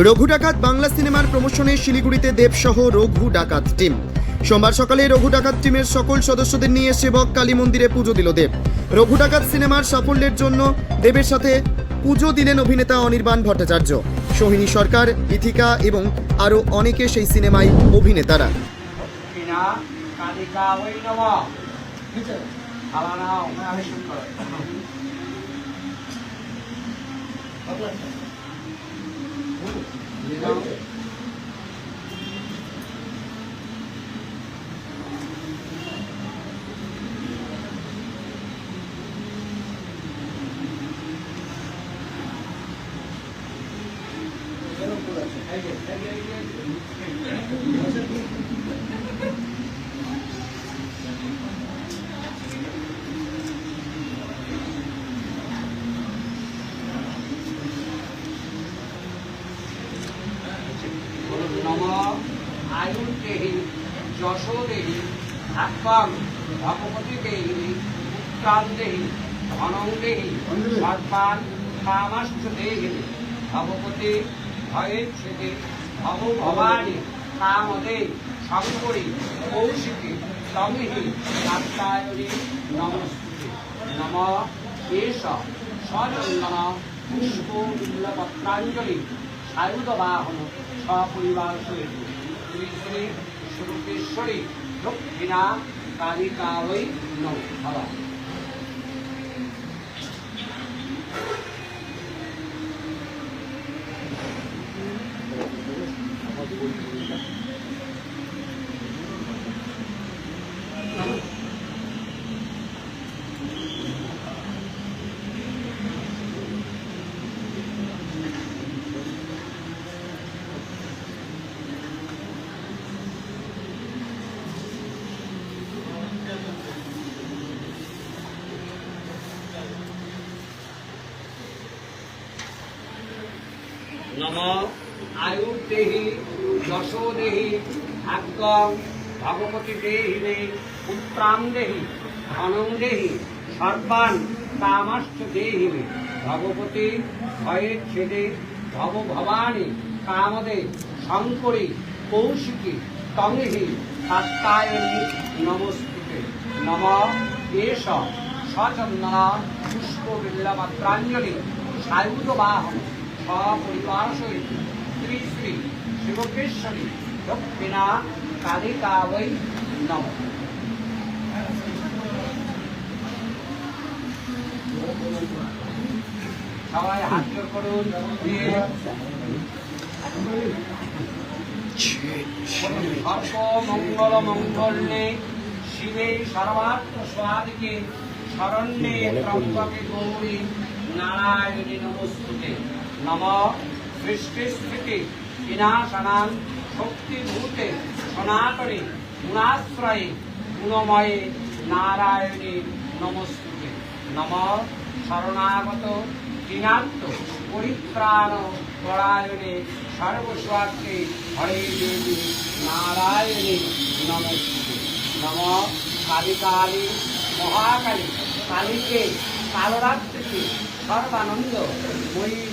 রঘু ডাকাত বাংলা সিনেমার প্রমোশনে শিলিগুড়িতে দেবসহ রঘু ডাকাত টিম। সোমবার সকালে রঘু ডাকাত টিমের সকল সদস্যদের নিয়ে সেবক কালী মন্দিরে পুজো দিল দেব। রঘু ডাকাত সিনেমার সাফল্যের জন্য দেবের সাথে পুজো দিলেন অভিনেতা অনির্বাণ ভট্টাচার্য, সোহিনী সরকার, ইথিকা এবং আরও অনেকে সেই সিনেমায় অভিনেতারা। আয়ুর্দেহি যশোদেহি আত্মাং ভগবতী দেহি পুত্রাং দেহি ধনং দেহি সর্বান কামাশ্চ দেহি ভগবতী ভয়েচ্ছেদে ভব ভবানী কামদে শঙ্করী কৌশিকী তমিহি কাত্যায়নী নমস্তুতে। নম এষ সচন্দন পুষ্প বিল্লপত্রাঞ্জলি সায়ুধবাহন সপরিবার সহিত শ্রী শ্রী স্বরূপেশ্বরী দক্ষিণা কালিকা বৈ নমঃ। নম আয়ুর্দেহি যশোদেহি ভাগ্যং ভগবতী দেহিনে পুত্রাং দেহি ধনং দেহি সর্বান কামাশ্চ দেহিনে ভগবতী ভয়েচ্ছেদে ভব ভবানী কামদে শঙ্করী কৌশিকী তমিহি কাত্যায়নী নমস্তুতে। নম এষ সচন্দন পুষ্প বিল্লপত্রাঞ্জলি সায়ুধবাহন সপরিবার সহিত শ্রী শ্রী শিবকেশ্বরী দক্ষিণা কালিকা বৈ নমঃ। সবাই হাত জোড় করুন। সর্বমঙ্গল মঙ্গলে শিবে সর্বার্থ স্বাদিকে শরণ্যে ত্র্যম্বকে গৌরী নারায়ণী নমস্তুতে। নম সৃষ্টিস্থিতি বিনাশনাং শক্তিভূতে সনাতনে গুণাশ্রয়ে গুণময়ে নারায়ণী নমস্তুতে। নম শরণাগত দীনার্ত পরিত্রাণ পরায়ণে সর্বস্বার্থে হরে দেবী নারায়ণী নমস্তুতে। নম কালিকালী মহাকালী কালীকে কালরাত্রিকে সর্বানন্দ ময়ী